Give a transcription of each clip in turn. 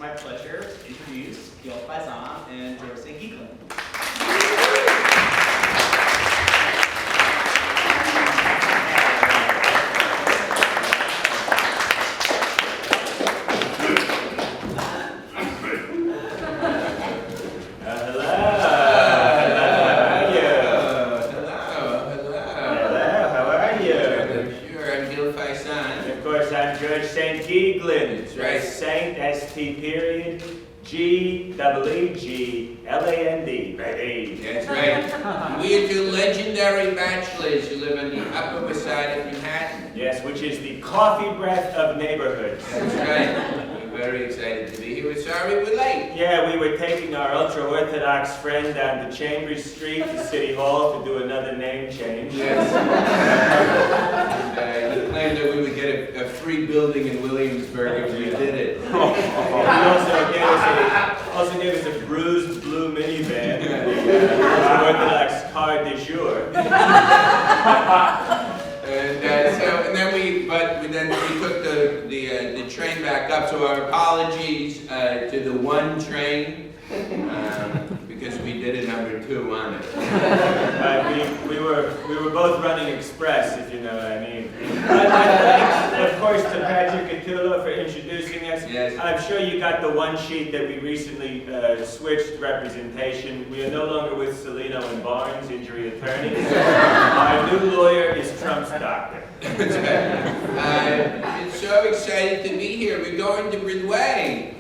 my pleasure to introduce Faizon and Geegland. Geegland, right. Saint S-T period, G-E-E-G-L-A-N-D, baby. That's right. We are two legendary bachelors who live on the Upper West Side of Manhattan. Yes, which is the coffee breath of neighborhoods. That's right. We're very excited to be here. We're sorry we're late. Yeah, we were taking our ultra-Orthodox friend down to Chambers Street to City Hall to do another name change. Yes. And he claimed that we would get a free building in Williamsburg if we did it. He also gave us a bruised blue minivan, ultra-Orthodox car de jour. And then we took the train back up. So our apologies to the one train because we did a number 2 on it. We were both running express, if you know what I mean. Thanks, of course, to Patrick Catullo for introducing us. Yes. I'm sure you got the one sheet that we recently switched representation. We are no longer with Celino and Barnes, injury attorneys. Our new lawyer is Trump's doctor. I'm so excited to be here. We're going to Broadway.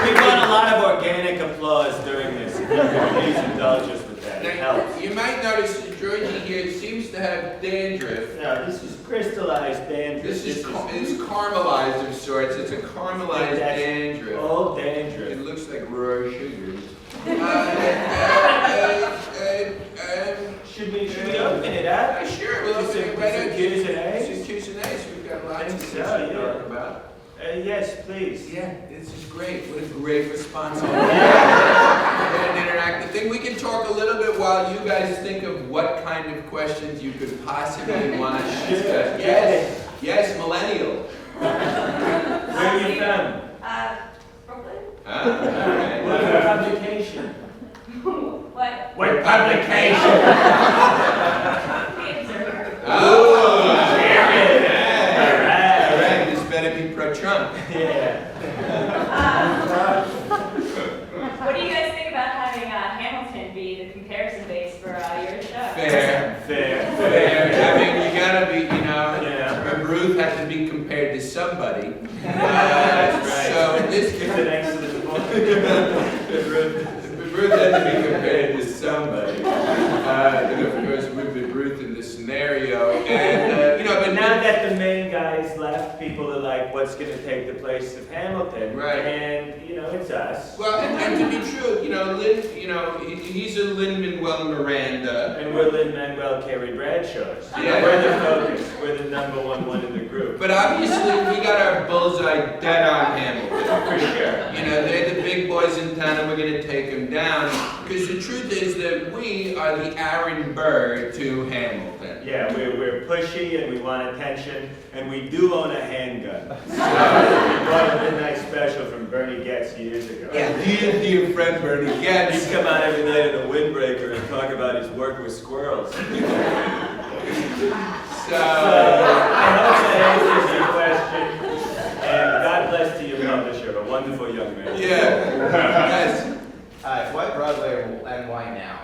We got a lot of organic applause during this. If you could please indulge us with that. It helps. You might notice that Georgie here seems to have dandruff. No, this is crystallized dandruff. This is caramelized of sorts. It's a caramelized dandruff. Old dandruff. It looks like raw sugar. Should we open it up? Sure, we'll open it right up. Q's and A's? Some Q's and A's. We've got lots of things to talk about. Yes, please. Yeah, this is great. What a great response. An interactive thing. We can talk a little bit while you guys think of what kind of questions you could possibly want to ask. Yes, millennial. Where are you from? Brooklyn. All right. What publication? What? What publication? Pro-Trump. Yeah. What do you guys think about having Hamilton be the comparison base for your show? Fair. I mean, you gotta be, Ruth has to be compared to somebody. That's right. So in this case, it's an excellent point. Ruth has to be compared to somebody. And of course, we've been Ruth in this scenario. And, but now that the main guy's left, people are like, what's going to take the place of Hamilton? Right. And, it's us. Well, and to be true, Lin, he's a Lin-Manuel Miranda. And we're Lin-Manuel Carey Bradshaws. Yeah. We're the focus. We're the number one in the group. But obviously, we got our bullseye dead on Hamilton. For sure. They're the big boys in town, and we're going to take them down. Because the truth is that we are the Aaron Burr to Hamilton. Yeah, we're pushy and we want attention, and we do own a handgun. So we bought a midnight special from Bernie Getz years ago. Yeah, dear friend Bernie Getz. He'd come out every night in a windbreaker and talk about his work with squirrels. So I hope that answers your question. And God bless to your publisher, a wonderful young man. Yeah. Yes. Why Broadway and why now?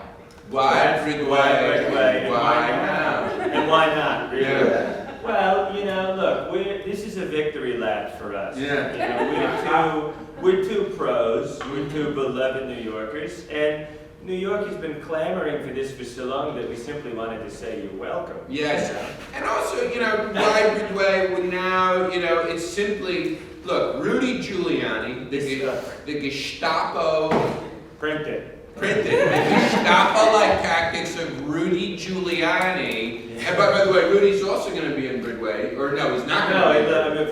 Why Broadway? Why now? And why not? Really? Yeah. Well, look, this is a victory lap for us. Yeah. We're two pros. We're two beloved New Yorkers, and New York has been clamoring for this for so long that we simply wanted to say you're welcome. Yes. And also, why Broadway? Well, now, it's simply, look, Rudy Giuliani, the Gestapo. Printed. The Gestapo-like tactics of Rudy Giuliani. Yeah. And by the way, Rudy's also going to be in Broadway, or no, he's not going to be. No,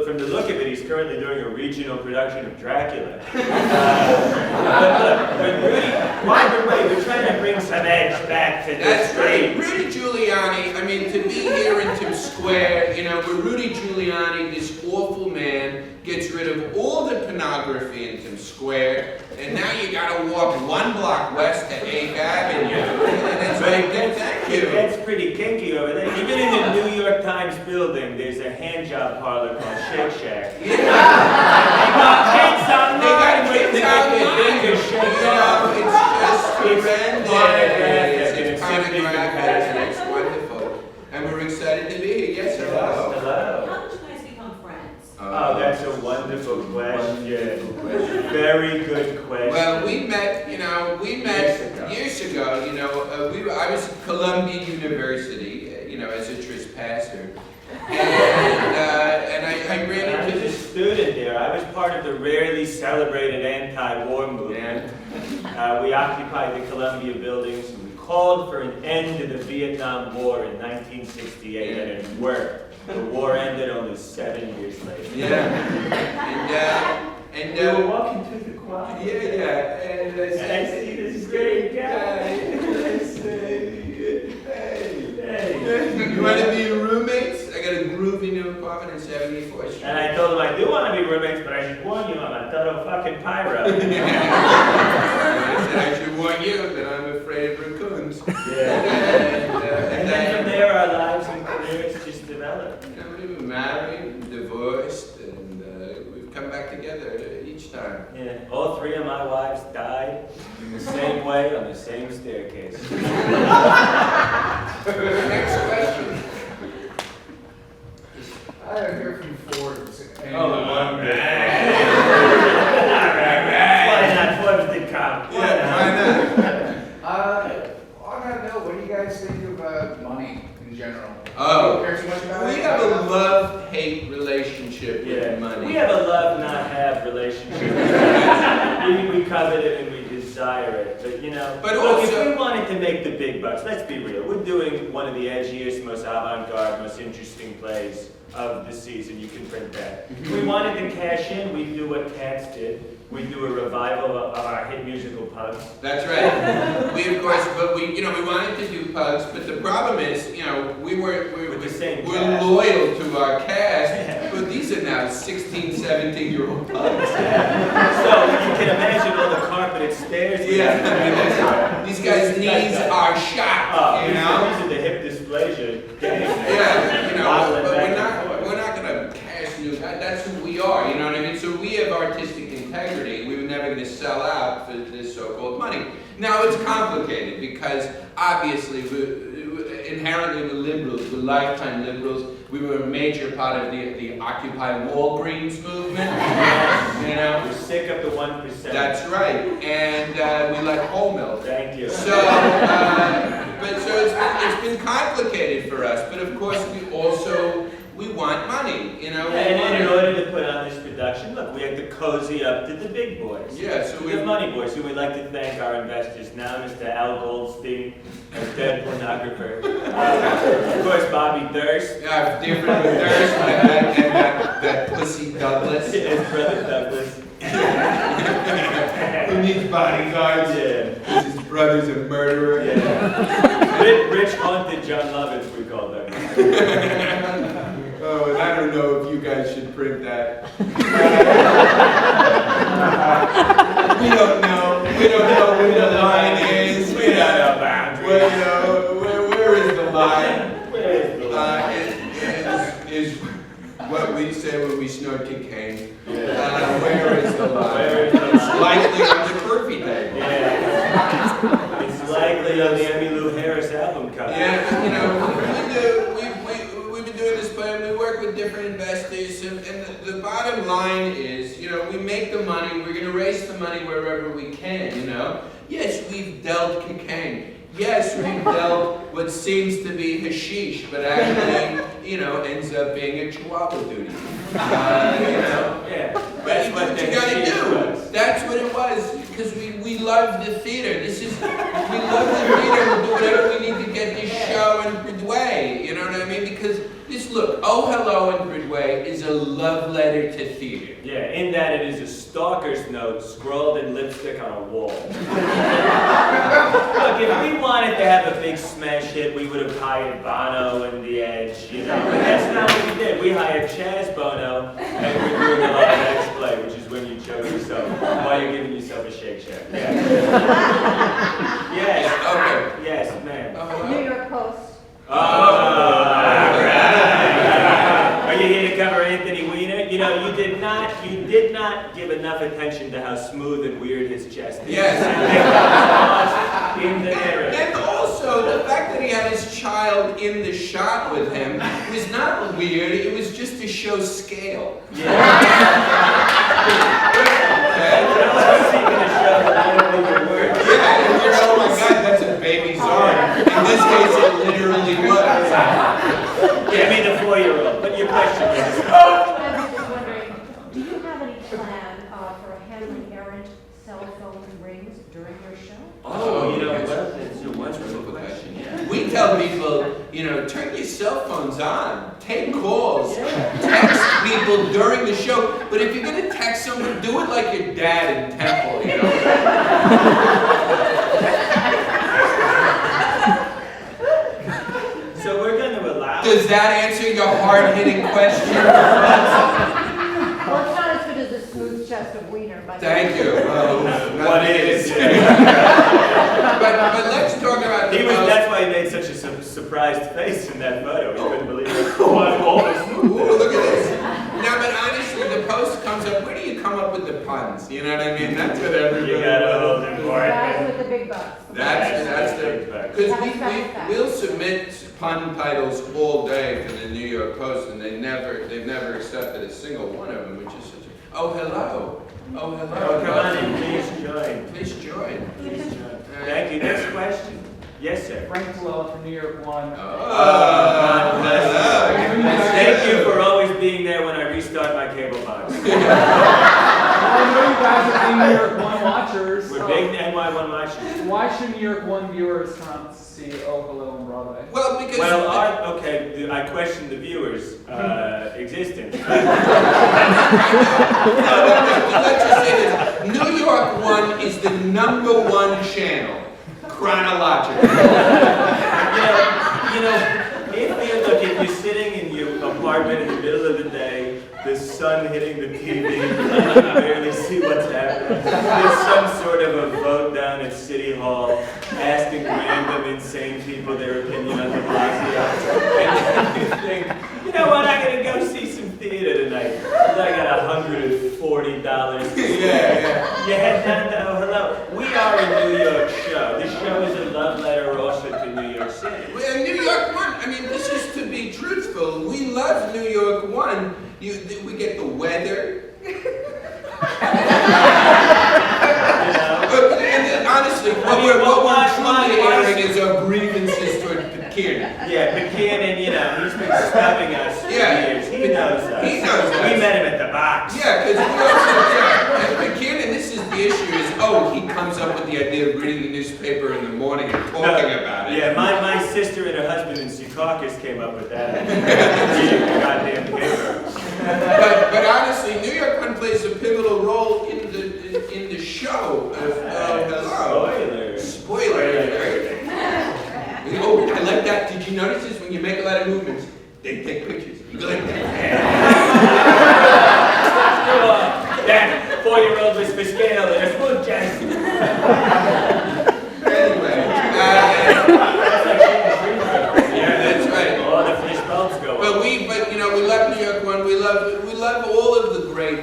from the look of it, he's currently doing a regional production of Dracula. But look, why Broadway? We're trying to bring some edge back to this street. Right. Rudy Giuliani, to be here in Times Square where Rudy Giuliani, this awful man, gets rid of all the pornography in Times Square, and now you gotta walk 1 block west to 8th Avenue. And it's like, thank you. It gets pretty kinky over there. Even in the New York Times building, there's a hand job parlor called Shake Shack. Yeah. They got kids online. They got kids with online. their fingers shaking off. It's just horrendous. pornographic. It's pornographic, and it's wonderful. And we're excited to be here. Yes, hello. Hello. How did you guys become friends? Oh, that's a wonderful question. Very good question. Well, we met years ago. I was at Columbia University, as a trespasser, and I ran I into was a this. student there. I was part of the rarely celebrated anti-war movement. We occupied the Columbia buildings. We called for an end to the Vietnam War in 1968, and it worked. The war ended only 7 years later. Yeah, and We were walking through the choir. yeah, and I And I see this great guy. Hey. You want to be roommates? I got a groovy new apartment in 74th Street. And I told him I do want to be roommates, but I should warn you, I'm a total fucking pyro. I said I should warn you that I'm afraid of raccoons. Yeah. And then from there, our lives and careers just developed. We were married, divorced, and we've come back together each time. Yeah. All 3 of my wives died in the same way on the same staircase. Next question. I hear from Ford. And, Oh, wonderful. All right. Why not? Forbes did come. Yeah, why on that note, what do you guys think about money in general? Oh, Do you care too much about we it? have a love-hate relationship with money. We have a love not have relationship. we covet it and we desire it. But But look, also- if we wanted to make the big bucks, let's be real. We're doing one of the edgiest, most avant-garde, most interesting plays of the season. You can print that. If we wanted to cash in, we'd do what Cats did. We'd do a revival of our hit musical Pugs. That's right. We of course, but we wanted to do Pugs, but the problem is, With the same we're cast. loyal to our cast, but these are now 16, 17-year-old Pugs. So you can imagine all the carpeted stairs. Yeah, these guys' knees are shot, These are the hip dysplasia games. Yeah, Waddling but back and we're not gonna cast new guys. That's who we are. You know what I mean? So we have artistic integrity. We were never going to sell out for this so-called money. Now it's complicated because obviously inherently we're liberals, we're lifetime liberals. We were a major part of the Occupy Walgreens movement. We're sick of the 1%. That's right, and we like whole milk. Thank you. So, it's been complicated for us. But of course, we want money. And in order to put on this production, look, we had to cozy up to the big boys. Yeah, so the money boys, who we'd like to thank our investors now, Mr. Al Goldstein, our dead pornographer. Of course, Bobby Durst. Yeah, different with Durst and that pussy Douglas. His brother Douglas. Who needs bodyguards? Yeah. Because his brother's a murderer. Yeah. Rich haunted John Lovitz, we call that. Oh, and I don't know if you guys should print that. We don't know. We don't know where the line is. We don't know boundaries. Where is the line? Where is the line? Is what we say when we snort cocaine. Yeah. Where is the line? Where is the It's line? likely on the curvy table. Yeah. It's likely on the Emmylou Harris album cover. Yeah, we've been doing this play, and we work with different investors, and the bottom line is, we make the money, we're going to raise the money wherever we can, Yes, we've dealt cocaine. Yes, we've dealt what seems to be hashish, but actually, ends up being a chihuahua duty. Yeah. That's what you gotta do. That's what it was, because we love the theater. We love the theater. We'll do whatever we need to get this show on Broadway. You know what I mean? Because This look, Oh Hello in Broadway is a love letter to theater. Yeah, in that it is a stalker's note scrawled in lipstick on a wall. Look, if we wanted to have a big smash hit, we would have hired Bono and The Edge, you know. But that's not what we did. We hired Chaz Bono, and we're doing a live Edge play, which is when you choke yourself while you're giving yourself a Shake Shack. Yeah. Yes. Okay. Yes, ma'am. Oh, hello? New York Post. Oh, all right. Are you here to cover Anthony Weiner? You know, you did not give enough attention to how smooth and weird his chest is. Yes. In the narrative. And also, the fact that he had his child in the shot with him was not weird, it was just to show scale. Yeah. Yeah, and you're, oh my God, that's a baby's arm. In this case, it literally was. Yeah, I mean the 4-year-old. But your question is. I was just wondering, do you have any plan for handling errant cell phone rings during your show? Oh, you know, well, that's a wonderful question. Yeah. We tell people, you know, turn your cell phones on, take calls, text people during the show. But if you're going to text someone, do it like your dad in Temple, you know. So we're going to allow. Does that answer your hard-hitting question? Well, it's not as good as the smooth chest of Wiener, but... Thank you. What is? But let's talk about the most... That's why he made such a surprised face in that photo. He couldn't believe it. All this Ooh, look at this. No, but honestly, the post comes up, where do you come up with the puns? You know what I mean? That's what everybody... You gotta hold him for Guys it. with the big bucks. That's the... Because That's we'll submit pun titles all day for the New York Post, and they've never accepted a single one of them, which is such a... Oh, hello. Oh, hello. Oh, come on in. Please join. Please join. Please join. Thank you. Next question. Yes, sir. Frank Flell from New York One. God bless you. hello. Thank you for always being there when I restart my cable box. I know you guys are big New York One watchers. We're big NY1 watchers. Why should New York One viewers come out to see Oh Hello on Broadway? Well, because... I question the viewers' existence. Let's just say this. New York One is the #1 channel, chronologically. If you're sitting in your apartment in the middle of the day, the sun hitting the TV, you can barely see what's happening. There's some sort of a vote down at City Hall asking random insane people their opinion on de Blasio. And then you think, you know what, I'm gonna go see some theater tonight. I got $140. Yeah. You head down to Oh Hello. We are a New York show. This show is a love letter also to New York City. Well, New York One, I mean, this is to be truthful. We love New York One. We get the weather. And honestly, what we're truly airing is our grievances toward Buchanan. Yeah, Buchanan, he's been snubbing us for years. He knows us. He knows us. We met him at the box. Yeah, because we also, and Buchanan, this is the issue is, he comes up with the idea of reading the newspaper in the morning and talking about it. Yeah, my sister and her husband in Secaucus came up with that. Reading the goddamn paper. But honestly, New York One plays a pivotal role in the show. Hello. Spoiler alert. Oh, I like that. Did you notice this? When you make a lot of movements, they take pictures. You go like that. That 4-year-old was for scale and a smooth chest. Anyway. Yeah, that's right. Oh, the fish bulbs go. But we love New York One. We love all of the great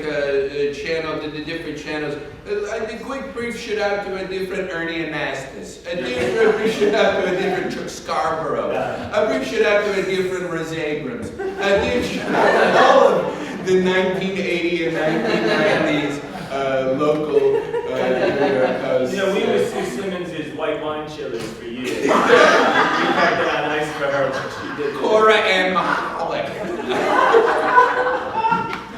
channels, the different channels. A quick brief shout out to a different Ernie Anastas. A brief shout out to a different Chuck Scarborough. A brief shout out to a different Rose Abrams. A brief shout out to all of the 1980 and 1990s local New York hosts. We were Sue Simmons' white wine chillers for years. We kept it on ice for her when she did this. Cora and Mahalik.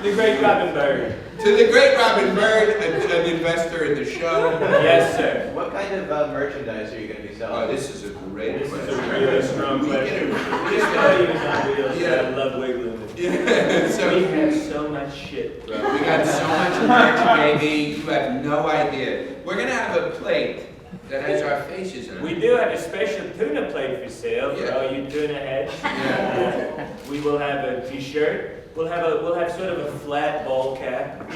The great Robin Bird. To the great Robin Bird, an investor in the show. Yes, sir. What kind of merchandise are you going to be selling? Oh, this is a great This question. is a really strong We question. get a- This guy was on wheels. Yeah. I love much shit, bro. We got so much merch, baby. You have no idea. We're gonna have a plate that has our faces on it. We do have a special tuna plate for sale for Yeah. all you tuna heads. Yeah. We will have a T-shirt. We'll have sort of a flat bowl cap.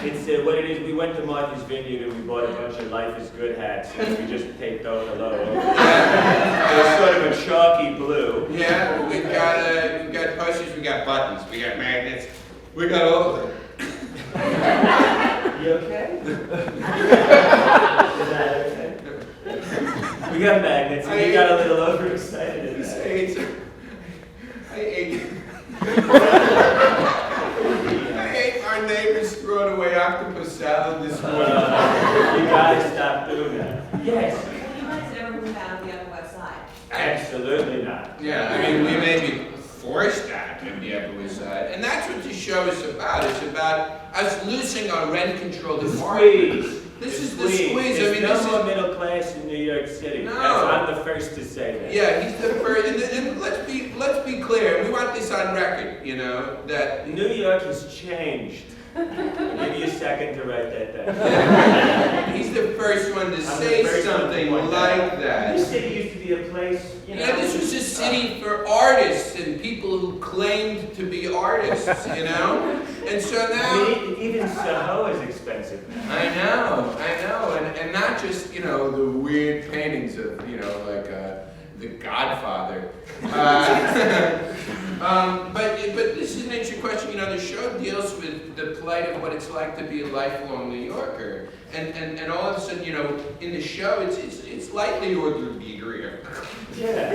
It's what it is. We went to Martha's Vineyard and we bought a bunch of Life is Good hats and we just taped those below. It's sort of a chalky blue. Yeah, we've got posters, we got buttons, we got magnets, we got all of them. You okay? Is that okay? We got magnets and we got a little overexcited in that. I ate our neighbor's thrown away octopus salad this morning. You gotta stop doing that. Yes. Have you guys ever moved out on the Upper West Side? Absolutely not. Yeah, I mean, we may be forced out of the Upper West Side, and that's what this show is about. It's about us losing our rent-controlled apartment. Squeeze. This is the squeeze. I There's mean, no this more is. middle class in New York City. No. I'm the first to say that. Yeah, he's the first. And let's be clear. We want this on record. You know that. New York has changed. I'll give you a second to write that down. He's the first one to I'm say the first one to something point like that. This city used to be a place, you know. Yeah, this was a city for artists and people who claimed to be artists, you know? And so I now, mean, even Soho is expensive now. I know, and not just, you know, the weird paintings of, you know, like The Godfather. But this is an interesting question. You know, the show deals with the plight of what it's like to be a lifelong New Yorker, and all of a sudden, you know, in the show, it's lightly ordered beer. Yeah.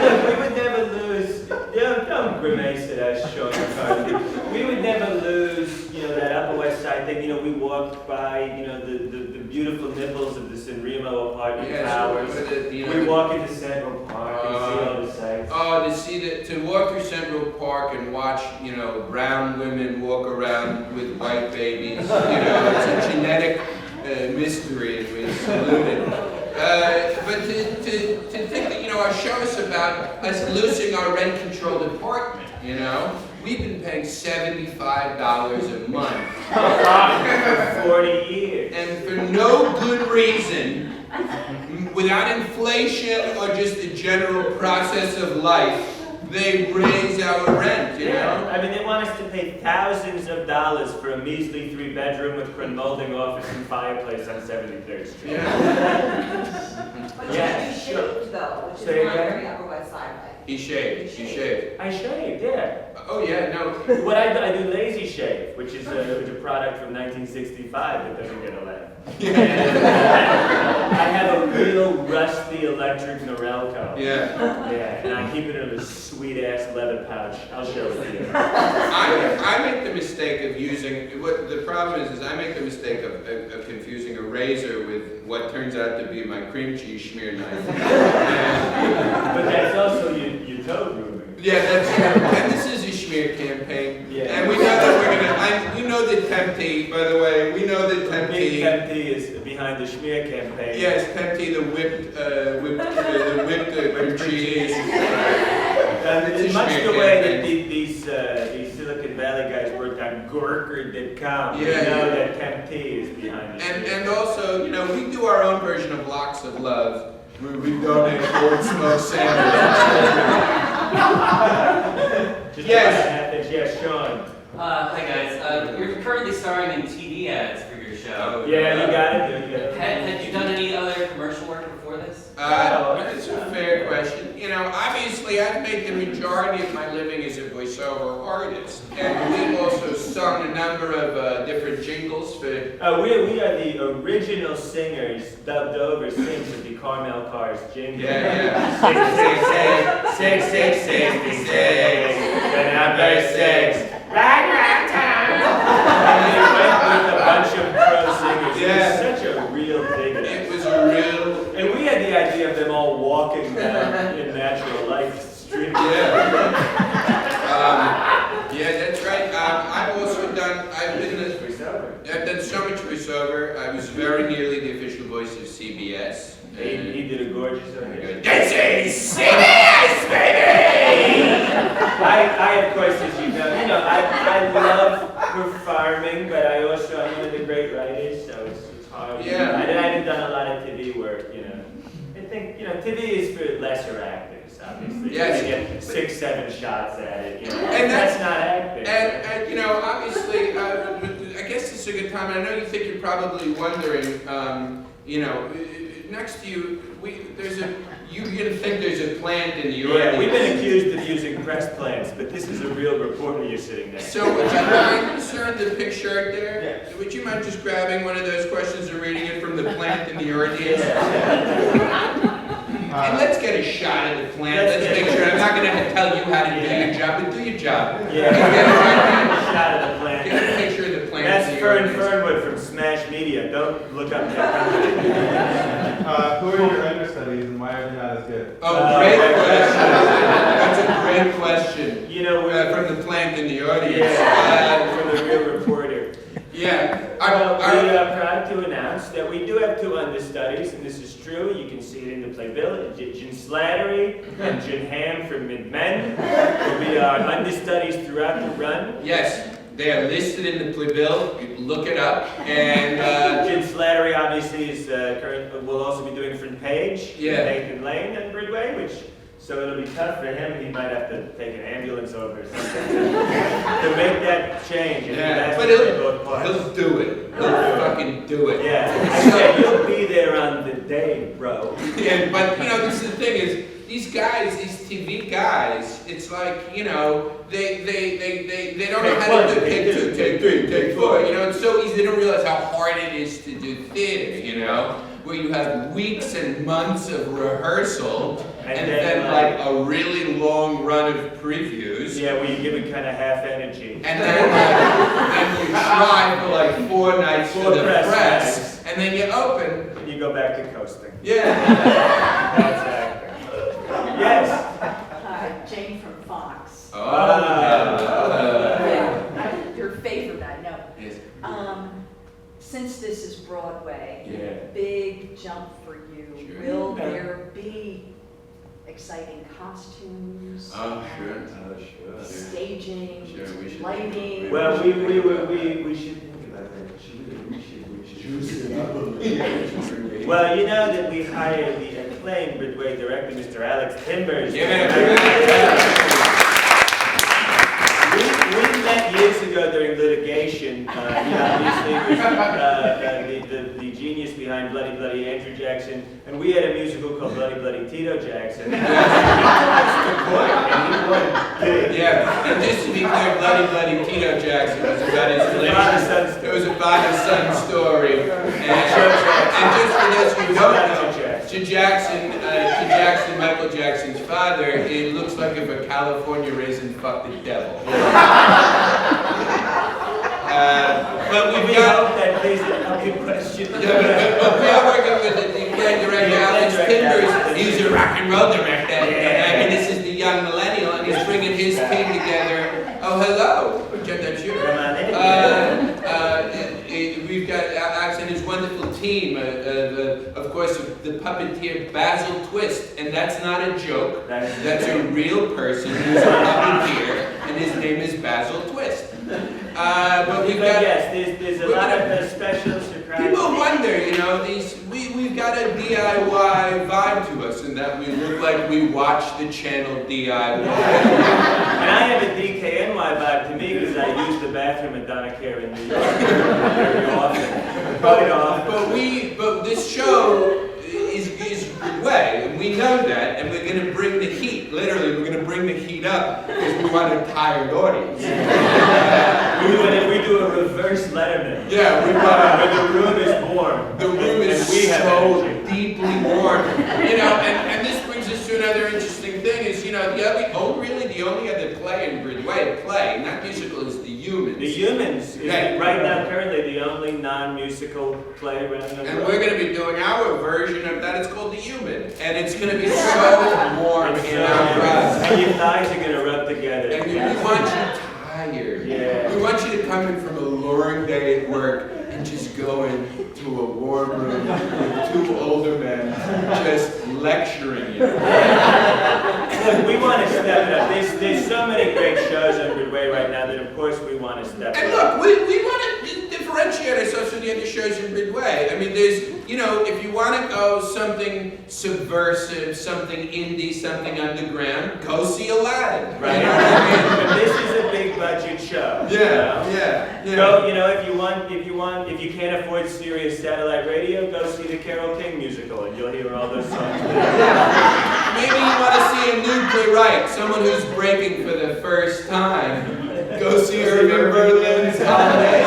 Look, we would never lose. Don't grimace at us, Sean McCarthy. We would never lose, you know, that Upper West Side thing. You know, we walked by, you know, the beautiful nipples of the San Remo apartment towers. We walk into Central Park and see all the sights. Oh, to walk through Central Park and watch, you know, brown women walk around with white babies. You know, it's a genetic mystery, and we salute it. But to think that, you know, our show is about us losing our rent-controlled apartment, you know? We've been paying $75 a month. For 40 years. And for no good reason, without inflation or just the general process of life, they raise our rent, you know? I mean, they want us to pay thousands of dollars for a measly 3-bedroom with molding office and fireplace on 73rd Street. Yeah. But Yeah, you sure. shaved though, which Say is not again? very Upper West Side way. He shaved. I shaved, yeah. Oh yeah, no. What I do lazy shave, which is a product from 1965 that doesn't get a laugh. I have a real rusty electric Norelco. Yeah. Yeah, and I keep it in a sweet ass leather pouch. I'll show it to you. I make the mistake of using, what the problem is I make the mistake of confusing a razor with what turns out to be my cream cheese schmear knife. But that's also your toe grooming. Yeah, that's true. And this is a schmear campaign. Yeah. And we know that we know that Tempty, by the way, we know that Big Tempty. Tempty is behind the schmear campaign. Yes, Tempty, the whipped cream cheese. In much the way that these Silicon Valley guys worked on Gawker.com, you Yeah, know yeah. that Tempty is behind the And also, you know, we do our own version of Locks of Love, where we donate board smoke sandwiches. Just Yes. Yes, Sean. Hi guys. You're currently starring in TV ads for your show. Yeah, you got it. Had you done any other commercial work before this? That's a fair question. You know, obviously I've made the majority of my living as a voiceover artist. And we've also sung a number of different jingles for... We are the original singers dubbed over sings of the Carmel Cars jingle. Yeah. 666, the number 6. Right around town. And they went with a bunch of pro singers. Yeah. It was such a real thing. It was a real... And we had the idea of them all walking down in natural light street. Yeah, that's right. I've also done, I've done so much voiceover. I was very nearly the official voice of CBS. He did a gorgeous one. This is CBS, baby! I, of course, as you know, I I love performing, but I also am one of the great writers, so it's hard. Yeah. I haven't done a lot of TV work, you know. I think, you know, TV is for lesser actors, obviously. Yes. You get 6, 7 shots at it, you know. And that's not acting. And you know, obviously, I guess it's a good time. I know you think you're probably wondering, you know, next to you, you're gonna think there's a plant in the Yeah, audience. we've been accused of using press plants, but this is a real reporter you're sitting next to. So would you mind, sir, the picture right there? Would you mind just grabbing one of those questions and reading it from the plant in the audience? And let's get a shot of the plant. Let's make sure. I'm not gonna tell you how to do your job, but do your job. Yeah, Get it right a shot of the plant. Get a picture of the plant. That's in the Fern audience. Fernwood from Smash Media. Don't look up that company. Who are your understudies and why are they not as good? Oh, great question. That's a great question. You know, we're From the plant in the audience. from the real reporter. Yeah. We are proud to announce that we do have 2 understudies, and this is true. You can see it in the playbill. Jim Slattery and Jim Ham from Mid-Men will be our understudies throughout the run. Yes, they are listed in the playbill. You can look it up. And Jim Slattery obviously is will also be doing Front Page, Yeah. Nathan Lane on Broadway, so it'll be tough for him. He might have to take an ambulance over or something to make that change. And yeah, but play both parts. he'll do it. He'll fucking do it. Yeah, I said you'll be there on the day, bro. Yeah, but you know, this is the thing is, these guys, these TV guys, it's like, you know, they don't know how to do take 2, take 3, take 4. You know, it's so easy. They don't realize how hard it is to do theater. You know, where you have weeks and months of rehearsal. And then like a really long run of previews. Yeah, where you give it kind of half energy. And then you try for like 4 nights for the press. And then you open. And you go back to coasting. Yeah. That's acting. Yes. Hi, Jane from Fox. Your favorite, I know. Yes. Since this is Broadway, Yeah. big jump for you. Sure. Will there be exciting costumes? Oh, sure. Staging, Sure, we should. lighting? Well, we should think about that. We should juice it up a little. Well, you know that we hired the acclaimed Broadway director, Mr. Alex Timbers. We met years ago during litigation. He obviously was the genius behind Bloody Bloody Andrew Jackson, and we had a musical called Bloody Bloody Tito Jackson. And he won big. Yeah, and just to be clear, Bloody Bloody Tito Jackson was about his relationship. It was a father-son story. And just for those who don't know, to Jackson, Michael Jackson's father, it looks like if a California raisin fucked the devil. But We hope that plays a good question. but we are working with the play director Alex Timbers. He's a rock and roll director, and this is the young millennial, and he's bringing his team together. Oh, hello, that's you. We've got Alex and his wonderful team. Of course, the puppeteer Basil Twist, and that's not a joke. That's a real person who's a puppeteer, and his name is Basil Twist. But we've got there's a lot of special surprises. People wonder, you know, we've got a DIY vibe to us, in that we look like we watch the channel DIY. And I have a DKNY vibe to me because I use the bathroom at Donna Care in New York very often. Quite often. But this show is way, and we know that, and we're going to bring the heat. Literally, we're going to bring the heat up because we want a tired audience. We do a reverse Letterman. Yeah, we want. Where the room is warm. The room is and we have so energy. deeply warm. You know, and this brings us to another interesting thing is, you know, the only other play in Broadway, not musical, is The Humans. The Humans is Right. right now currently the only non-musical play running on And the we're going to be doing our version of that. It's called The Human. And it's going to be so warm in our breasts. And your thighs are going to rub together. And we want you tired. Yeah. We want you to come in from a luring day at work and just go into a war room with two older men just lecturing you. Look, we want to step it up. There's so many great shows on Broadway right now that of course we want to step And it up. look, we want to differentiate ourselves from the other shows in Broadway. I mean, there's, you know, if you want to go something subversive, something indie, something underground, go see Aladdin, right? You know what I mean? But this is a big budget show. Yeah. Go, you know, if you can't afford serious satellite radio, go see the Carole King musical and you'll hear all those songs. Maybe you want to see a new playwright, someone who's breaking for the first time. Go see Irving Berlin's Holiday.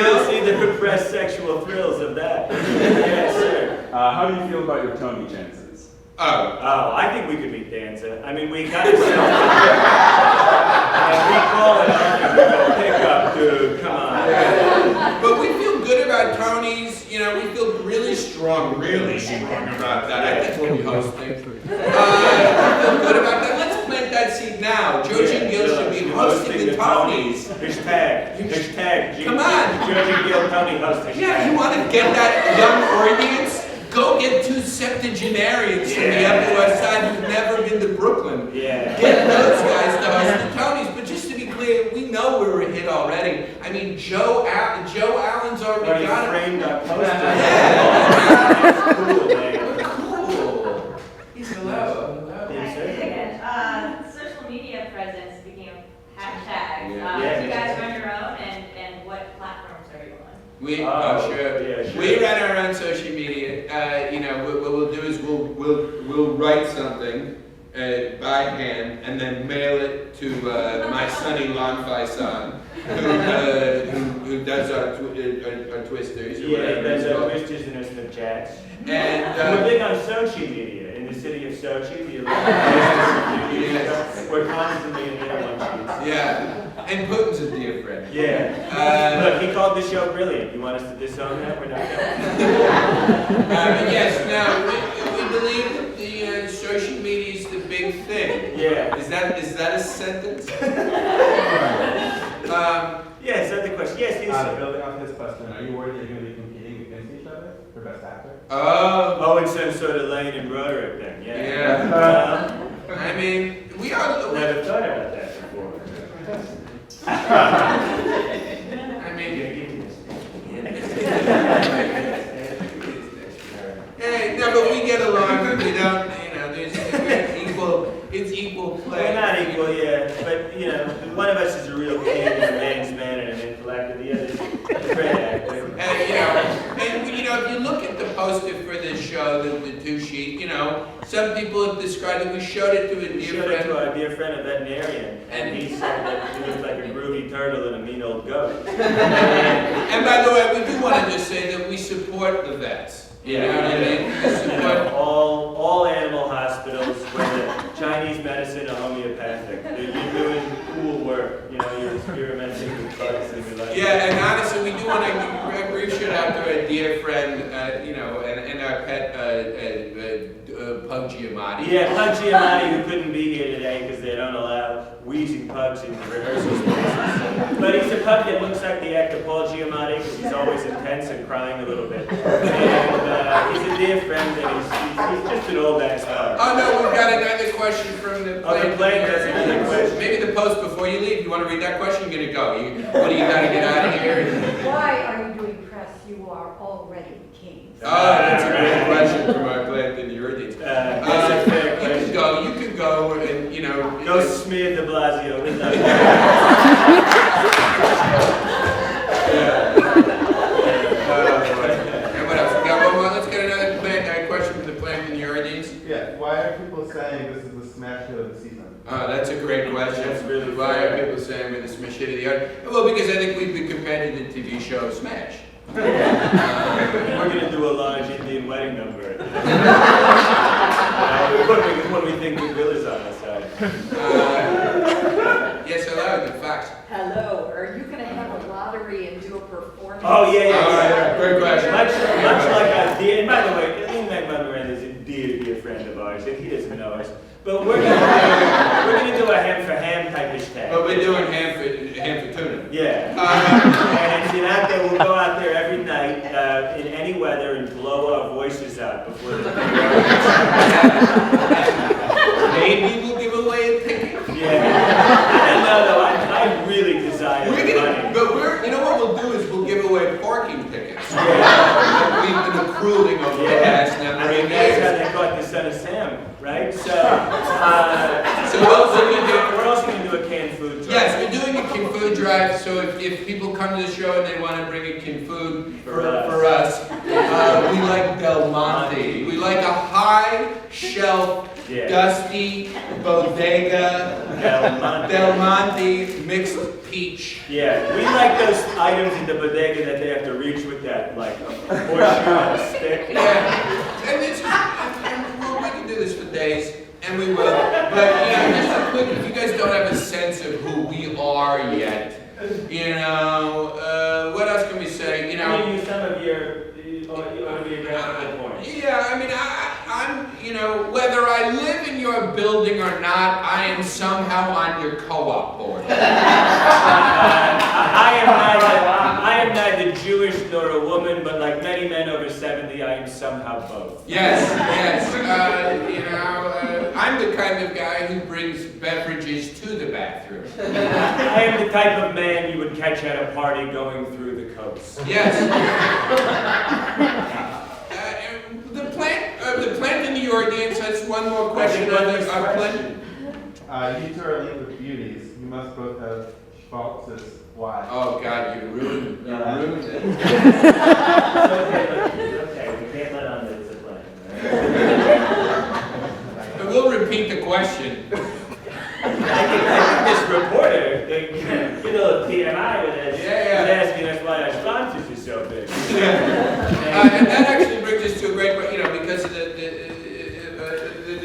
You'll see the repressed sexual thrills of that. Yes, sir. How do you feel about your Tony chances? Oh. I think we could beat Danza. I mean, we got to sell and we call it off and we go, pick up, dude, come on. But we feel good about Tony's, you know, we feel really strong about that. I think we'll be hosting. We feel good about that. Let's plant that seed now. George and Gil should be hosting the Tonys. Hashtag. Come on. George and Gil Tony hosting. Yeah, you want to get that young audience? Go get two septuagenarians from the Upper West Side who've never been to Brooklyn. Yeah. Get those guys to host the Tonys. But just to be clear, we know we're a hit already. I mean, Joe Allen's already got it. framed our poster. Yeah. Cool, man. Cool. He's hello. Yes, sir. Again, social media presence, speaking of hashtags, Yeah. do you guys run your own and what platforms are you on? Sure. Yeah, sure. We run our own social media. You know, what we'll do is we'll write something by hand and then mail it to my son-in-law Faizon, who does our twisters. Or Yeah, whatever there's it's our called. twisters and our Snapchats. And And we're big on Sochi media in the city of Sochi. The Olympics. We're constantly in there one shoots. yeah, and Putin's a dear friend. Yeah. Look, he called the show brilliant. You want us to disown that? We're not But yes, now we believe that the social media is the big thing. Yeah. Is that a sentence? Yeah, is that the question? Yes, yes. Building off his question, are you worried that you're going to be competing against each other for Best Actor? Oh, In some sort of Lane and Broderick thing, yeah. yeah. I mean, we are. Never thought about that before. I mean, hey, no, but we get along. We don't, you know, it's equal play. We're not equal, yeah, but, you know, one of us is a real king and a man's man and an intellect, and the other is a great actor. And you know, if you look at the poster for this show, the two sheet, you know, some people have described it. We showed it to a We dear showed it friend. to our dear friend, a veterinarian, and he said that he looked like a groovy turtle and a mean old goat. And by the way, we do want to just say that we support the vets. You know what I mean? We support. All animal hospitals, whether Chinese medicine or homeopathic, you're doing cool work. You know, you're experimenting with bugs and you're like. Yeah, and honestly, we do want to give a brief shout out to a dear friend, you know, and our pet, Pug Giamatti. Yeah, Pug Giamatti, who couldn't be here today because they don't allow wheezing pugs in rehearsal spaces. But he's a pug that looks like the actor Paul Giamatti because he's always intense and crying a little bit. And he's a dear friend and he's just an old ass pug. Oh no, we've got another question from the The plane has another question. Maybe the post before you leave. You want to read that question? You're gonna go. What do you got to get out of here? Why are you doing press? You are already kings. Oh, that's a great question from our plant in Urides. That's a fair question. You can go and, you know. Go smear de Blasio. And what else? We got one more. Let's get another question from the plant in Urides. Yeah, why are people saying this is the smash hit of the season? That's a great question. That's really Why fair. are people saying we're the smash hit of the year? Well, because I think we've been compared to the TV show Smash. We're going to do a large Indian wedding number. When we think the Bill is on our side. Yes, hello, the facts. Hello, are you gonna have a lottery and do a performance? Oh, yeah. Great question. Much like our dear, and by the way, Lin-Manuel Miranda is a dear friend of ours, and he doesn't know us. But we're gonna do a ham for ham type of tag. But we're doing ham for tuna. Yeah. right? So, So we're also gonna do. we're also going to do a canned food drive. Yes, we're doing a Kin Food drive, so if people come to the show and they want to bring a Kin Food for us, we like Del Monte. We like a high shelf, Yeah. dusty bodega Del Monte. Del Monte mixed peach. Yeah, we like those items in the bodega that they have to reach with that, like, horseshoe on a stick. Yeah, and it's we can do this for days, and we will. But just a quick, if you guys don't have a sense of who we are yet, what else can we say? I mean, use some of your autobiographical points. Yeah, I mean, I'm, whether I live in your building or not, I am somehow on your co-op board. I am neither Jewish nor a woman, but like many men over 70, I am somehow both. Yes. I'm the kind of guy who brings beverages to the bathroom. I am the type of man you would catch at a party going through the coast. Yes. The plant in the audience has one more question on the plant. You two are linked with beauties. You must both have Schmaltz's. Why? Oh God, you ruined it. Okay, we can't let on that it's a plan. But we'll repeat the question. I think this reporter, TMI with us, was asking us why our sponsors are so big. And that actually brings us to a great point, because of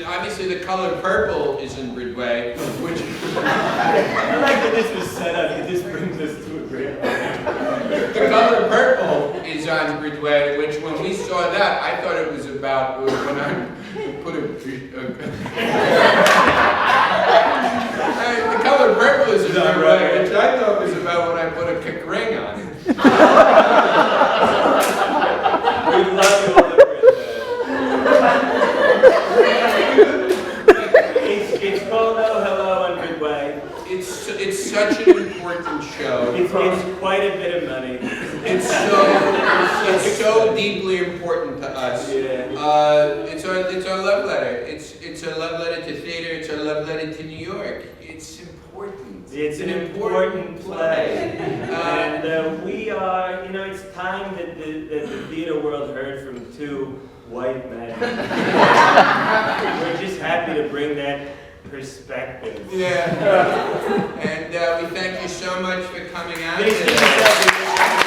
obviously the color purple is in Broadway, which I like that this was set up. It just brings us to a great point. the color purple is on Broadway, which when we saw that, I thought it was about when I put the color purple is in Broadway, which I thought was about when I put a kick ring on it. We love you all over It's called Hello on Broadway. It's such an important show. It's quite a bit of money. It's so deeply important to us. Yeah. It's our love letter. It's a love letter to theater. It's a love letter to New York. It's important. It's an important play. And we are, it's time that the theater world heard from two white men. We're just happy to bring that perspective. Yeah. And we thank you so much for coming out Thank you. today.